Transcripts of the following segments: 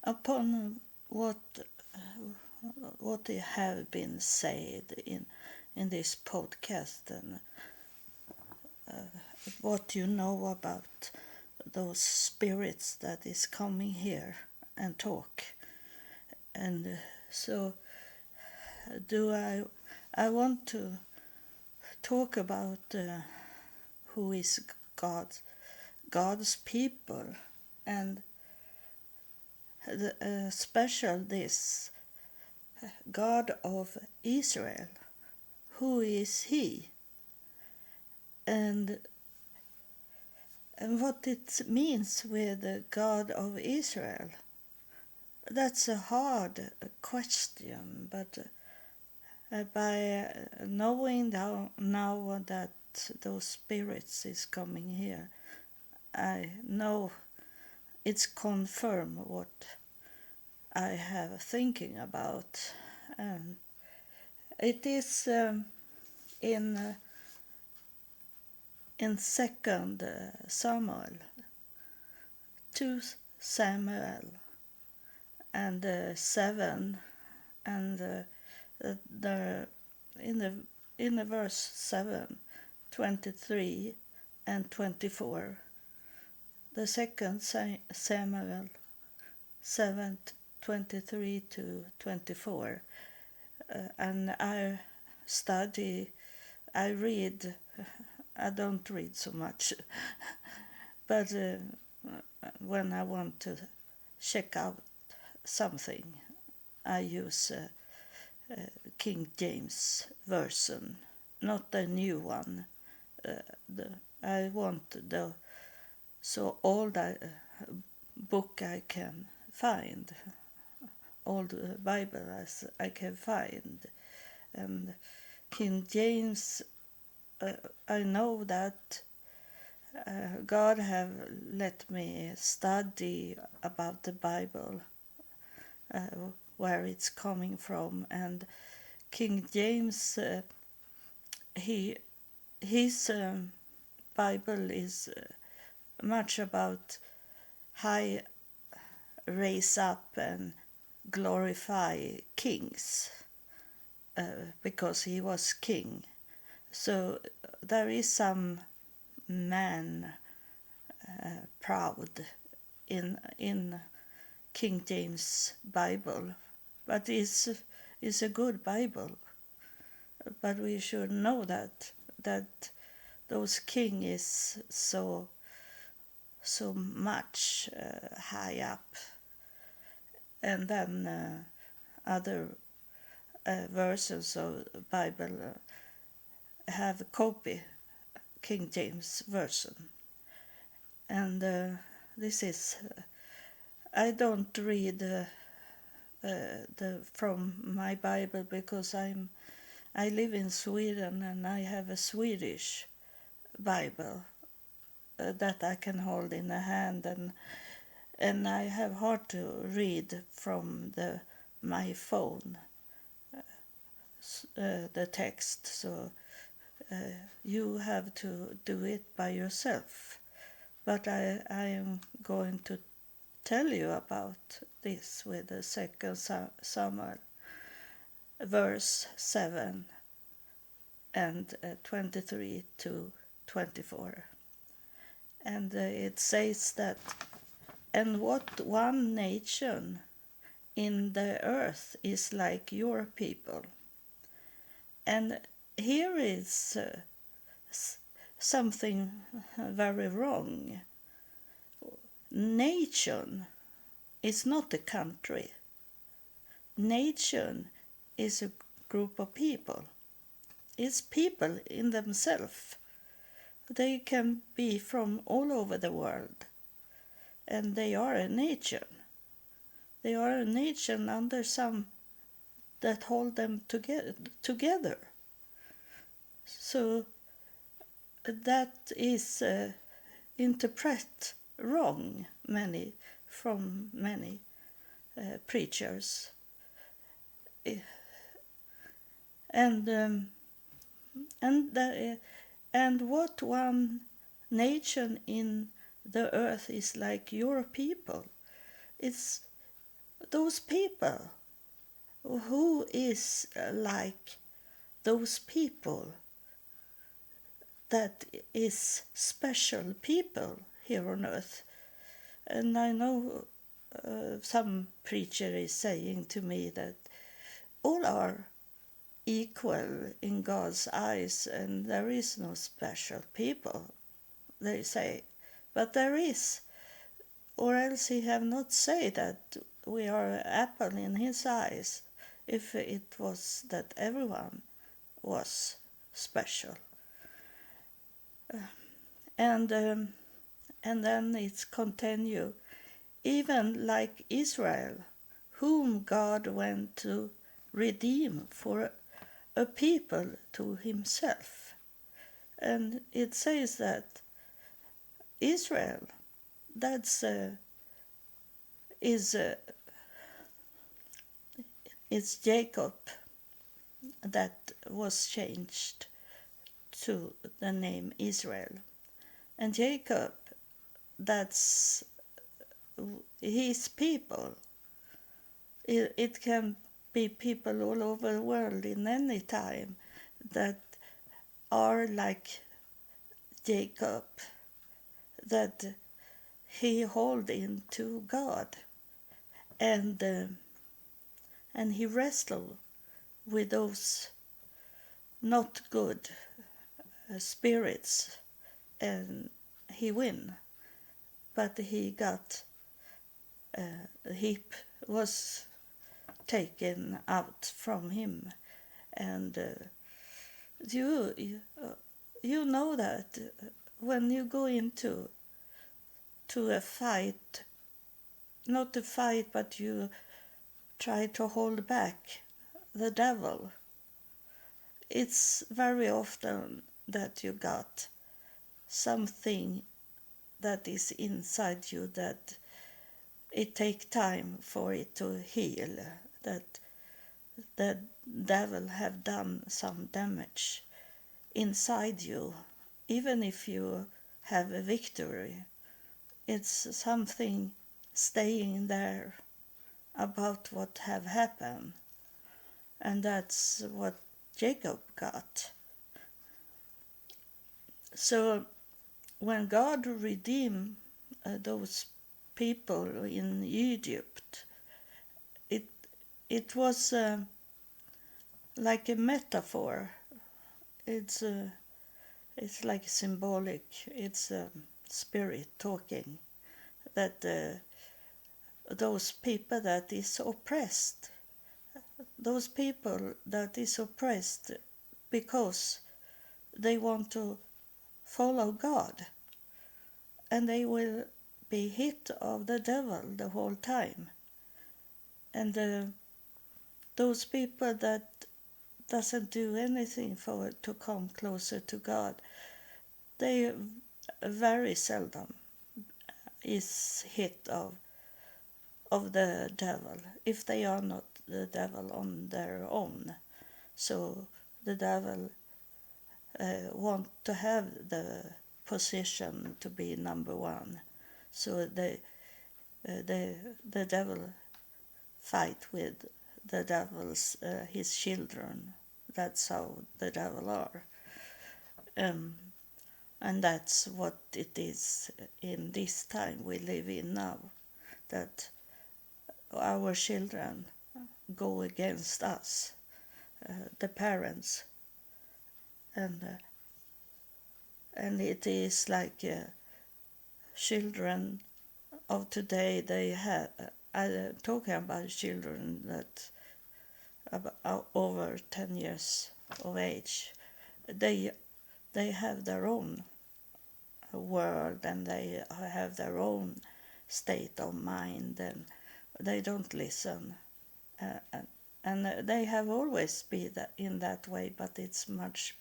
upon what have been said in this podcast, and what you know about those spirits that is coming here and talk. And so do I want to talk about who is God's people, and special this God of Israel. Who is he? And what it means with the God of Israel. That's a hard question, but by knowing now that those spirits is coming here, I know it's confirmed what I have thinking about. And it is in 2nd Samuel, 2 Samuel, and 7, and the in the verse 7, 23 and 24. The 2nd Samuel 7, 23 to 24. And I read, I don't read so much, but when I want to check out something, I use King James Version, not the new one. I want the so old book I can find, all the Bible as I can find. And King James, I know that God have let me study about the Bible, where it's coming from, and King James, his Bible is much about high raise up and glorify kings, because he was king. So there is some man proud in King James Bible, but it's a good Bible. But we should know that those king is so much high up, and then other versions of the Bible have a copy King James Version, and this is I don't read the from my Bible because I live in Sweden and I have a Swedish Bible that I can hold in a hand, and I have hard to read from my phone the text, so you have to do it by yourself. But I am going to tell you about this with the 2nd Samuel, verse 7 and 23 to 24. And it says that, "And what one nation in the earth is like your people?" And here is something very wrong. Nation is not a country. Nation is a group of people. It's people in themselves. They can be from all over the world, and they are a nation. They are a nation under some that hold them together. So that is interpret wrong from many preachers, and what one nation in the earth is like your people. It's those people, who is like those people that is special people here on earth. And I know some preacher is saying to me that all are equal in God's eyes and there is no special people, they say. But there is, or else he have not said that we are an apple in his eyes if it was that everyone was special. And then it's continue, even like Israel, whom God went to redeem for a people to himself. And it says that Israel, that's it's Jacob that was changed to the name Israel. And Jacob, that's his people. It can be people all over the world in any time that are like Jacob, that he hold into God, and he wrestled with those not good spirits, and he win, but he got he was taken out from him, and you know that when you go into a fight, not a fight, but you try to hold back the devil, it's very often that you got something that is inside you that it takes time for it to heal, that the devil have done some damage inside you. Even if you have a victory, it's something staying there about what have happened, and that's what Jacob got. So when God redeemed those people in Egypt, it was like a metaphor. It's like symbolic. It's spirit talking, that those people that is oppressed, those people that is oppressed because they want to follow God, and they will be hit of the devil the whole time. And those people that doesn't do anything for to come closer to God, they very seldom is hit of the devil, if they are not the devil on their own. So the devil want to have the position to be number one. So the devil fight with the devil's his children. That's how the devil are. And that's what it is in this time we live in now, that our children go against us, the parents, and it is like children of today. They have talking about children that over 10 years of age. They have their own world, and they have their own state of mind, and they don't listen. And they have always been in that way, but it's much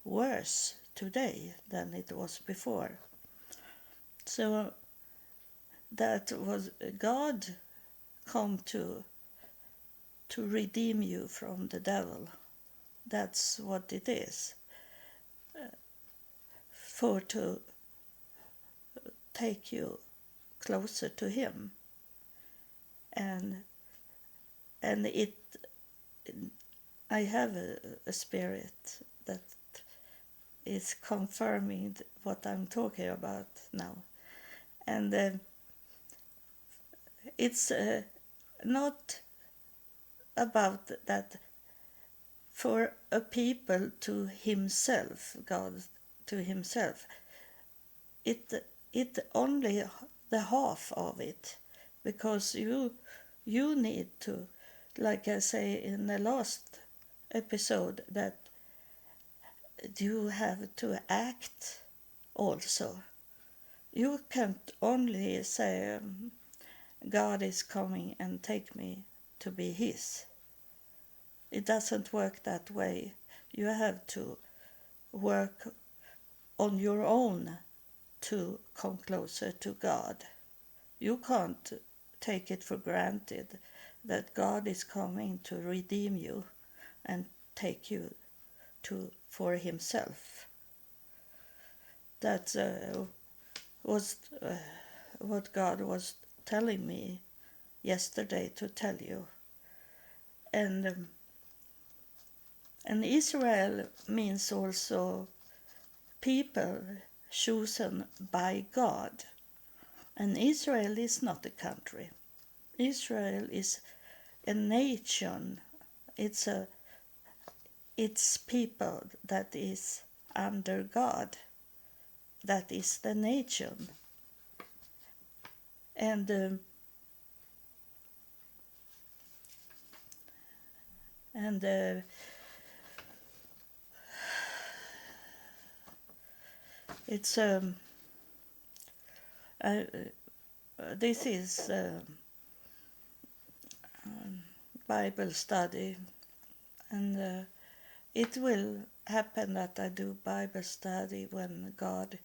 worse today than it was before. So that was God come to redeem you from the devil. That's what it is. For to take you closer to him. And and I have a spirit that is confirming what I'm talking about now. And it's not about that for a people to himself, God to himself. It only the half of it, because you need to, like I say in the last episode, that you have to act also. You can't only say, God is coming and take me to be his. It doesn't work that way. You have to work on your own to come closer to God. You can't take it for granted that God is coming to redeem you and take you for himself. That was what God was telling me yesterday to tell you. And Israel means also people chosen by God. And Israel is not a country. Israel is a nation. It's people that is under God. That is the nation. And it's this is Bible study, and it will happen that I do Bible study when God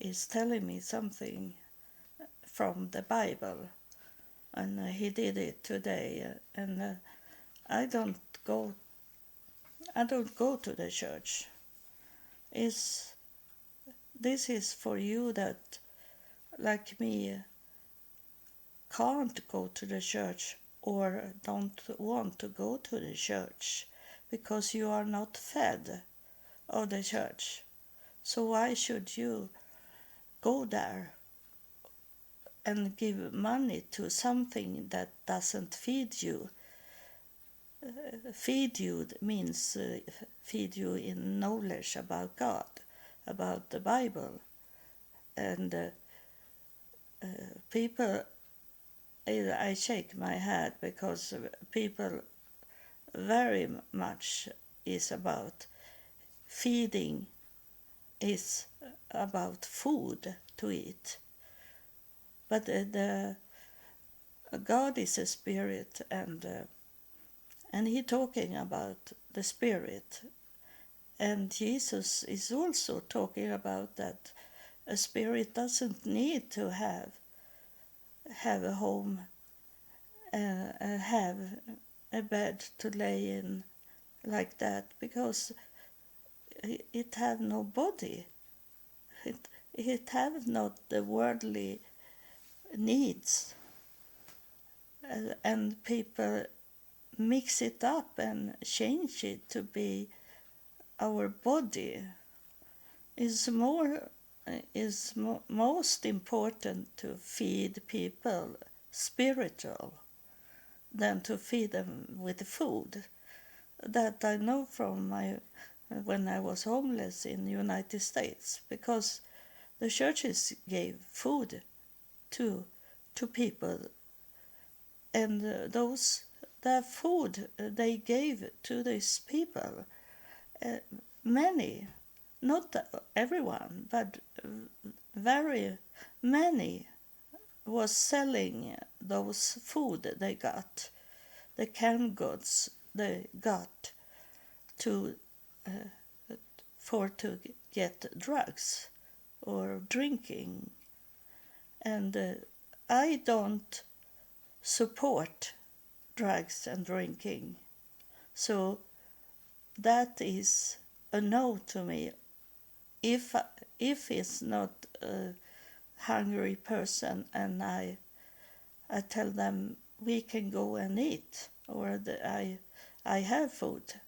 is telling me something from the Bible, and he did it today, and I don't go to the church. This is for you that, like me, can't go to the church or don't want to go to the church because you are not fed of the church. So why should you go there and give money to something that doesn't feed you? Feed you means feed you in knowledge about God, about the Bible. And people, I shake my head because people very much is about feeding, is about food to eat. But the God is a spirit, and he talking about the spirit, and Jesus is also talking about that a spirit doesn't need to have a home, have a bed to lay in like that, because it have no body. It have not the worldly needs, and people mix it up and change it to be our body. Is most important to feed people spiritual than to feed them with food. That I know from when I was homeless in the United States, because the churches gave food to people, and the food they gave to these people, many, not everyone, but very many was selling those food they got, the canned goods they got to to get drugs or drinking. And I don't support drugs and drinking, so that is a no to me. If it's not a hungry person and I tell them we can go and eat, or I have food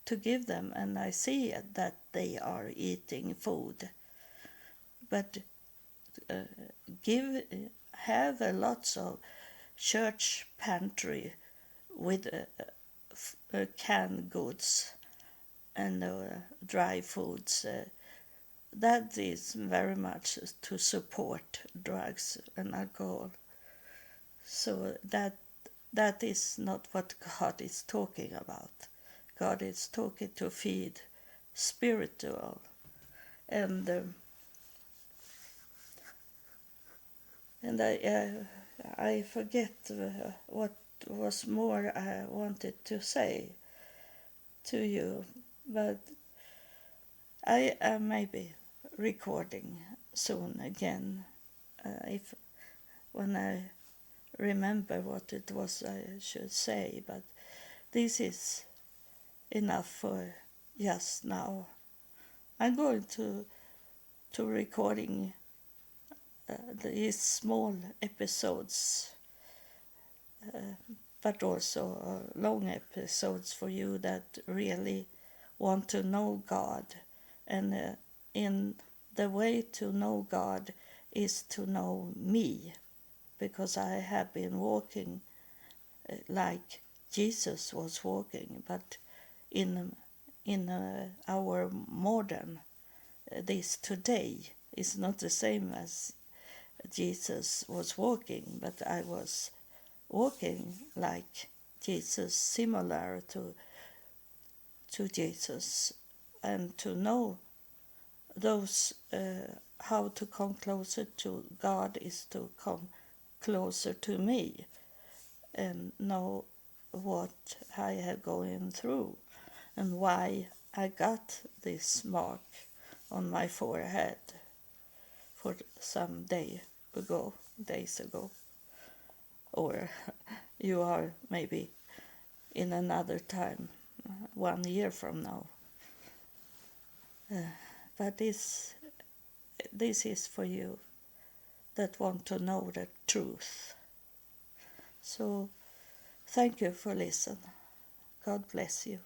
to give them, and I see that they are eating food. But uh, give have a lots of church pantry with canned goods and dry foods. That is very much to support drugs and alcohol. So that is not what God is talking about. God is talking to feed spiritual, and I forget what was more I wanted to say to you, but I am maybe recording soon again. If when I remember what it was I should say, but this is enough for just now. I'm going to recording these small episodes, uh, but also long episodes for you that really want to know God. And in the way to know God is to know me, because I have been walking like Jesus was walking, but in our modern this today is not the same as Jesus was walking, but I was walking like Jesus, similar to Jesus, and to know those how to come closer to God is to come closer to me and know what I have going through and why I got this mark on my forehead for some days ago, or you are maybe in another time, 1 year from now. But this is for you that want to know the truth. So thank you for listening. God bless you.